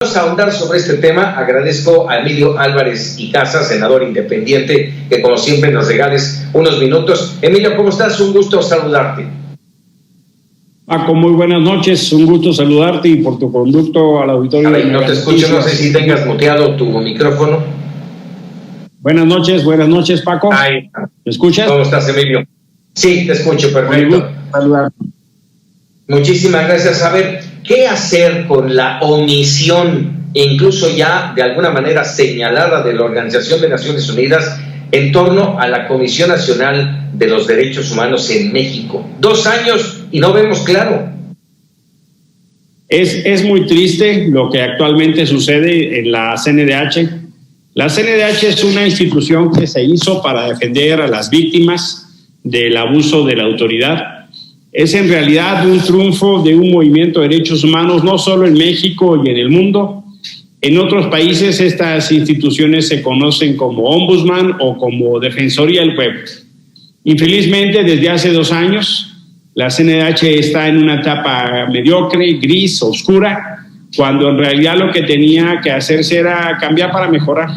Vamos a ahondar sobre este tema. Agradezco a Emilio Álvarez y Casa, senador independiente, que como siempre nos regales unos minutos. Emilio, ¿cómo estás? Un gusto saludarte. Paco, muy buenas noches, un gusto saludarte y por tu conducto al auditorio. A ver, no te escucho, no sé si tengas muteado tu micrófono. Buenas noches, Paco. Ahí. ¿Me escuchas? ¿Cómo estás, Emilio? Sí, te escucho, perfecto. Muchísimas gracias. A ver, ¿qué hacer con la omisión e incluso ya de alguna manera señalada de la Organización de Naciones Unidas en torno a la Comisión Nacional de los Derechos Humanos en México? 2 años y no vemos claro. Es muy triste lo que actualmente sucede en la CNDH. La CNDH es una institución que se hizo para defender a las víctimas del abuso de la autoridad. Es en realidad un triunfo de un movimiento de derechos humanos, no solo en México y en el mundo. En otros países estas instituciones se conocen como Ombudsman o como Defensoría del Pueblo. Infelizmente, desde hace 2 años, la CNDH está en una etapa mediocre, gris, oscura, cuando en realidad lo que tenía que hacerse era cambiar para mejorar.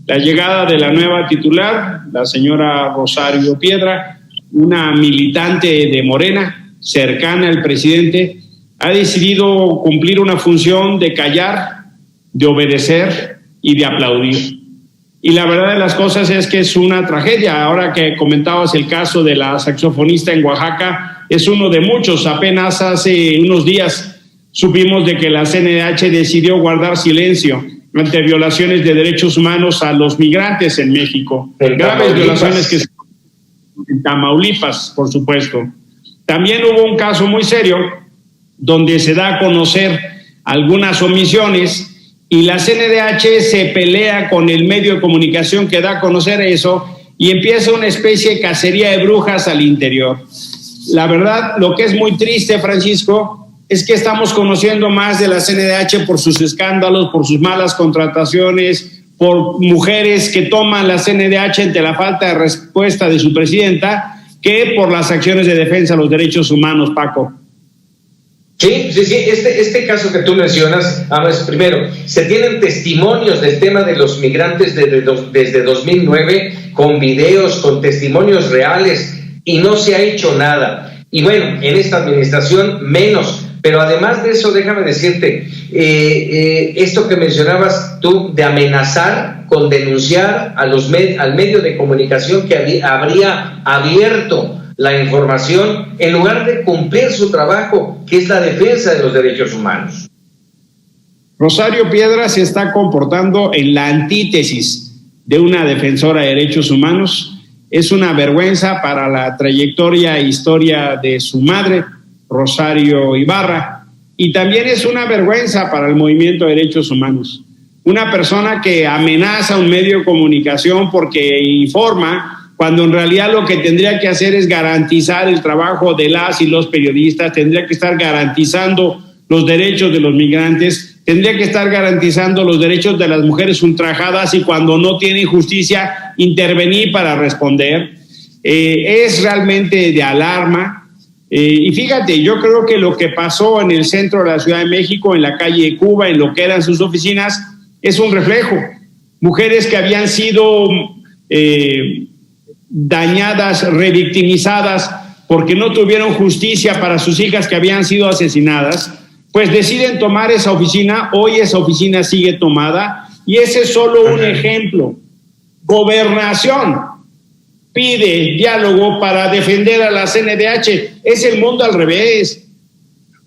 La llegada de la nueva titular, la señora Rosario Piedra, una militante de Morena, cercana al presidente, ha decidido cumplir una función de callar, de obedecer y de aplaudir. Y la verdad de las cosas es que es una tragedia. Ahora que comentabas el caso de la saxofonista en Oaxaca, es uno de muchos. Apenas hace unos días supimos de que la CNDH decidió guardar silencio ante violaciones de derechos humanos a los migrantes en México. Graves violaciones que en Tamaulipas, por supuesto. También hubo un caso muy serio donde se da a conocer algunas omisiones y la CNDH se pelea con el medio de comunicación que da a conocer eso y empieza una especie de cacería de brujas al interior. La verdad, lo que es muy triste, Francisco, es que estamos conociendo más de la CNDH por sus escándalos, por sus malas contrataciones, por mujeres que toman la CNDH ante la falta de respuesta de su presidenta, que por las acciones de defensa de los derechos humanos, Paco. Sí, este caso que tú mencionas, además, primero, se tienen testimonios del tema de los migrantes desde 2009, con videos, con testimonios reales, y no se ha hecho nada. Y bueno, en esta administración menos. Pero además de eso, déjame decirte, esto que mencionabas tú de amenazar con denunciar a al medio de comunicación que habría abierto la información en lugar de cumplir su trabajo, que es la defensa de los derechos humanos. Rosario Piedra se está comportando en la antítesis de una defensora de derechos humanos. Es una vergüenza para la trayectoria e historia de su madre, Rosario Ibarra, y también es una vergüenza para el movimiento de derechos humanos. Una persona que amenaza a un medio de comunicación porque informa, cuando en realidad lo que tendría que hacer es garantizar el trabajo de las y los periodistas, tendría que estar garantizando los derechos de los migrantes, tendría que estar garantizando los derechos de las mujeres ultrajadas y cuando no tienen justicia, intervenir para responder. Es realmente de alarma. Y fíjate, yo creo que lo que pasó en el centro de la Ciudad de México, en la calle de Cuba, en lo que eran sus oficinas, es un reflejo. Mujeres que habían sido dañadas, revictimizadas, porque no tuvieron justicia para sus hijas que habían sido asesinadas, pues deciden tomar esa oficina. Hoy esa oficina sigue tomada y ese es solo un ejemplo. Gobernación pide diálogo para defender a la CNDH. Es el mundo al revés.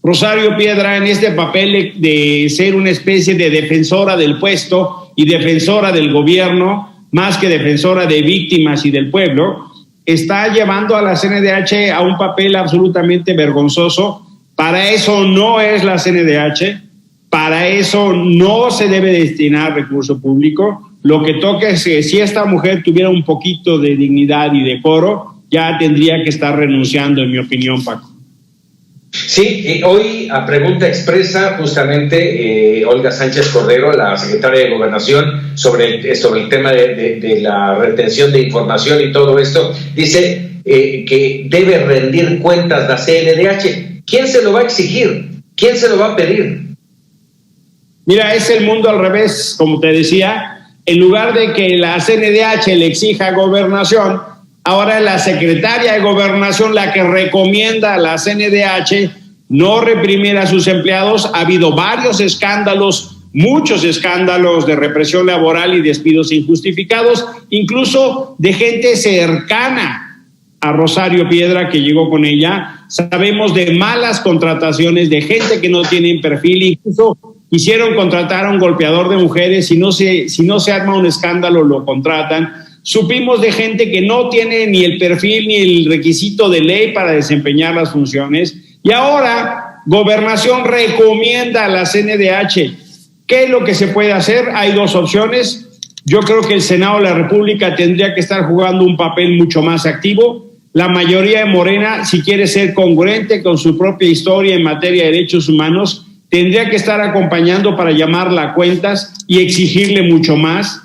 Rosario Piedra, en este papel de ser una especie de defensora del puesto y defensora del gobierno, más que defensora de víctimas y del pueblo, está llevando a la CNDH a un papel absolutamente vergonzoso. Para eso no es la CNDH, para eso no se debe destinar recurso público. Lo que toca es que si esta mujer tuviera un poquito de dignidad y decoro, ya tendría que estar renunciando, en mi opinión, Paco. Sí, hoy a pregunta expresa justamente Olga Sánchez Cordero, la secretaria de Gobernación, sobre el tema de la retención de información y todo esto, dice que debe rendir cuentas la CNDH. ¿Quién se lo va a exigir? ¿Quién se lo va a pedir? Mira, es el mundo al revés, como te decía. En lugar de que la CNDH le exija Gobernación, ahora es la secretaria de Gobernación la que recomienda a la CNDH no reprimir a sus empleados. Ha habido varios escándalos, muchos escándalos de represión laboral y despidos injustificados, incluso de gente cercana a Rosario Piedra que llegó con ella. Sabemos de malas contrataciones, de gente que no tiene perfil, incluso quisieron contratar a un golpeador de mujeres, si no se arma un escándalo lo contratan. Supimos de gente que no tiene ni el perfil ni el requisito de ley para desempeñar las funciones, y ahora Gobernación recomienda a la CNDH. ¿Qué es lo que se puede hacer? Hay dos opciones. Yo creo que el Senado de la República tendría que estar jugando un papel mucho más activo. La mayoría de Morena, si quiere ser congruente con su propia historia en materia de derechos humanos, tendría que estar acompañando para llamarla a cuentas y exigirle mucho más.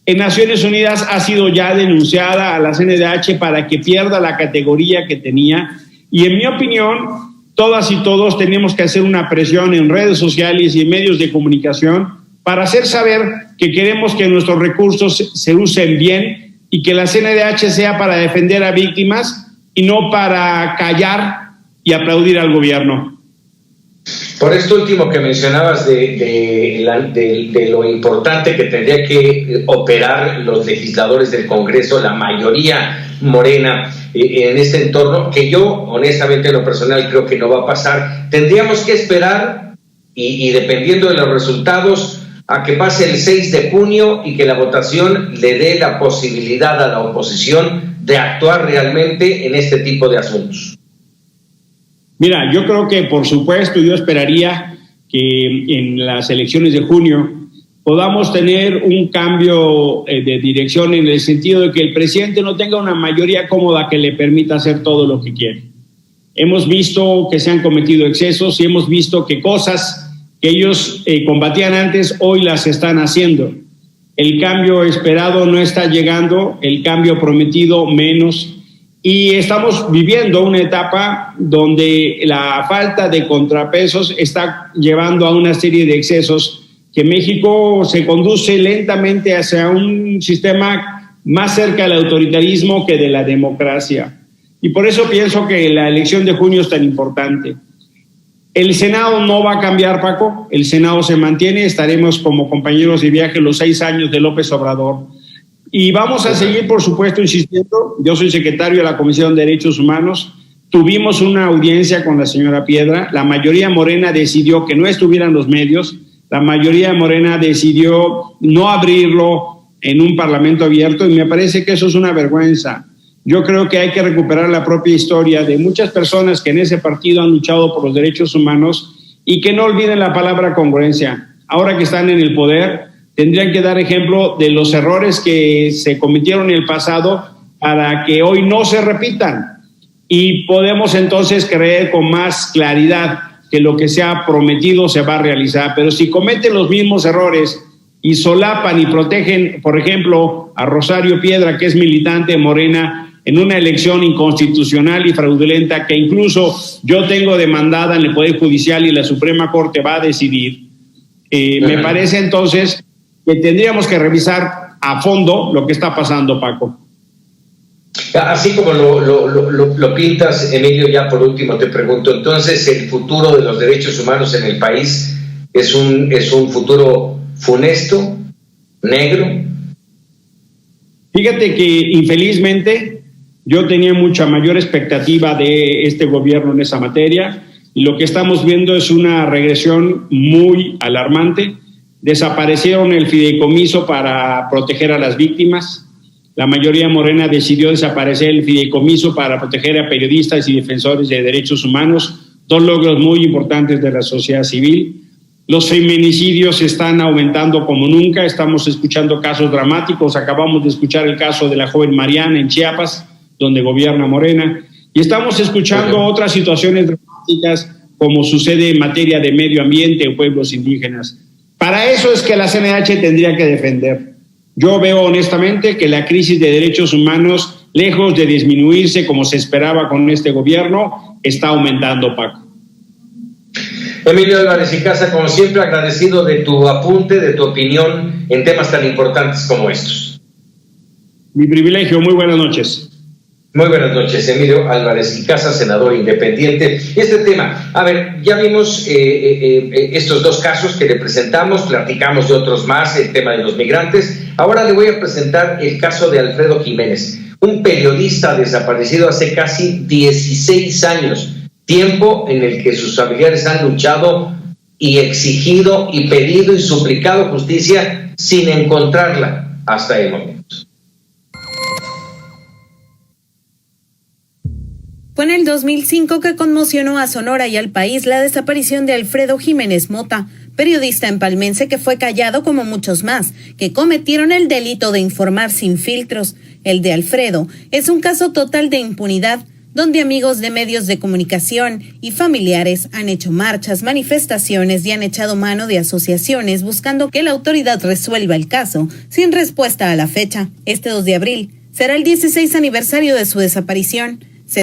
En Naciones Unidas ha sido ya denunciada a la CNDH para que pierda la categoría que tenía, y en mi opinión, todas y todos tenemos que hacer una presión en redes sociales y en medios de comunicación para hacer saber que queremos que nuestros recursos se usen bien y que la CNDH sea para defender a víctimas y no para callar y aplaudir al gobierno. Por esto último que mencionabas de lo importante que tendría que operar los legisladores del Congreso, la mayoría morena, en este entorno, que yo honestamente en lo personal creo que no va a pasar, tendríamos que esperar y dependiendo de los resultados a que pase el 6 de junio y que la votación le dé la posibilidad a la oposición de actuar realmente en este tipo de asuntos. Mira, yo creo que por supuesto yo esperaría que en las elecciones de junio podamos tener un cambio de dirección en el sentido de que el presidente no tenga una mayoría cómoda que le permita hacer todo lo que quiere. Hemos visto que se han cometido excesos y hemos visto que cosas que ellos combatían antes hoy las están haciendo. El cambio esperado no está llegando, el cambio prometido menos, y estamos viviendo una etapa donde la falta de contrapesos está llevando a una serie de excesos que México se conduce lentamente hacia un sistema más cerca del autoritarismo que de la democracia. Y por eso pienso que la elección de junio es tan importante. El Senado no va a cambiar, Paco. El Senado se mantiene. Estaremos como compañeros de viaje los 6 años de López Obrador. Y vamos a seguir, por supuesto, insistiendo. Yo soy secretario de la Comisión de Derechos Humanos. Tuvimos una audiencia con la señora Piedra. La mayoría morena decidió que no estuvieran los medios. La mayoría de Morena decidió no abrirlo en un parlamento abierto, y me parece que eso es una vergüenza. Yo creo que hay que recuperar la propia historia de muchas personas que en ese partido han luchado por los derechos humanos y que no olviden la palabra congruencia. Ahora que están en el poder, tendrían que dar ejemplo de los errores que se cometieron en el pasado para que hoy no se repitan. Y podemos entonces creer con más claridad que lo que se ha prometido se va a realizar. Pero si cometen los mismos errores y solapan y protegen, por ejemplo, a Rosario Piedra, que es militante de Morena, en una elección inconstitucional y fraudulenta que incluso yo tengo demandada en el Poder Judicial y la Suprema Corte va a decidir, me parece entonces que tendríamos que revisar a fondo lo que está pasando, Paco. Así como lo pintas, Emilio, ya por último te pregunto, entonces el futuro de los derechos humanos en el país es un futuro funesto, negro. Fíjate que infelizmente yo tenía mucha mayor expectativa de este gobierno en esa materia, y lo que estamos viendo es una regresión muy alarmante. Desaparecieron el fideicomiso para proteger a las víctimas. La mayoría morena decidió desaparecer el fideicomiso para proteger a periodistas y defensores de derechos humanos, 2 logros muy importantes de la sociedad civil. Los feminicidios están aumentando como nunca, estamos escuchando casos dramáticos, acabamos de escuchar el caso de la joven Mariana en Chiapas, donde gobierna Morena, y estamos escuchando otras situaciones dramáticas como sucede en materia de medio ambiente o pueblos indígenas. Para eso es que la CNDH tendría que defender. Yo veo honestamente que la crisis de derechos humanos, lejos de disminuirse como se esperaba con este gobierno, está aumentando, Paco. Emilio Álvarez y Casa, como siempre, agradecido de tu apunte, de tu opinión en temas tan importantes como estos. Mi privilegio, muy buenas noches. Muy buenas noches, Emilio Álvarez y Casa, senador independiente. Y este tema, a ver, ya vimos estos dos casos que le presentamos, platicamos de otros más, el tema de los migrantes. Ahora le voy a presentar el caso de Alfredo Jiménez, un periodista desaparecido hace casi 16 años, tiempo en el que sus familiares han luchado y exigido y pedido y suplicado justicia sin encontrarla hasta el momento. Fue en el 2005 que conmocionó a Sonora y al país la desaparición de Alfredo Jiménez Mota, periodista empalmense que fue callado como muchos más, que cometieron el delito de informar sin filtros. El de Alfredo es un caso total de impunidad, donde amigos de medios de comunicación y familiares han hecho marchas, manifestaciones y han echado mano de asociaciones buscando que la autoridad resuelva el caso, sin respuesta a la fecha. Este 2 de abril será el 16 aniversario de su desaparición.